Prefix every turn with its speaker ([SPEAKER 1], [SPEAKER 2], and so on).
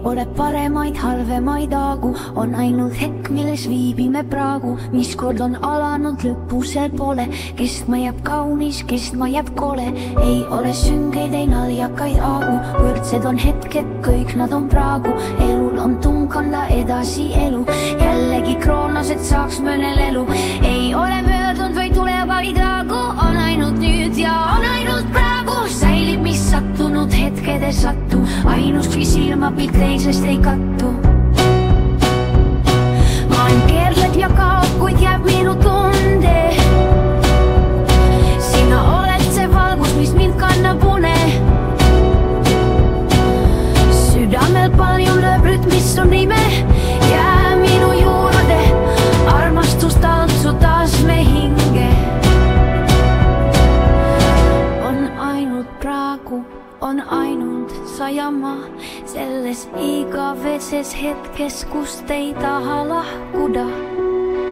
[SPEAKER 1] ole paremaid, halvemaid aagu, on ainult hetk, milles viibime praegu. Mis kord on alanud, lõppu seal pole, kestma jääb kaunis, kestma jääb kole. Ei ole süngeid, ei naljakaid aagu, võrdsed on hetked, kõik nad on praegu. Elul on tung kanda edasi elu, jällegi kroonas, et saaks mõnel elu. Ei ole möödunud või tulevaid aagu, on ainult nüüd ja on ainult praegu. Säilib, mis sattunud hetked ei sattu, ainuski silmapilt teisest ei kattu. Maailm keerleb ja kaob, kuid jääb minu tunde. Sina oled see valgus, mis mind kannab une. Südamel palju lööb rütmis su nime, jää minu juurde, armastus tantsu taas me hinge. On ainult praegu, on ainult sa ja ma, selles igaveses hetkes, kust ei taha lahkuda.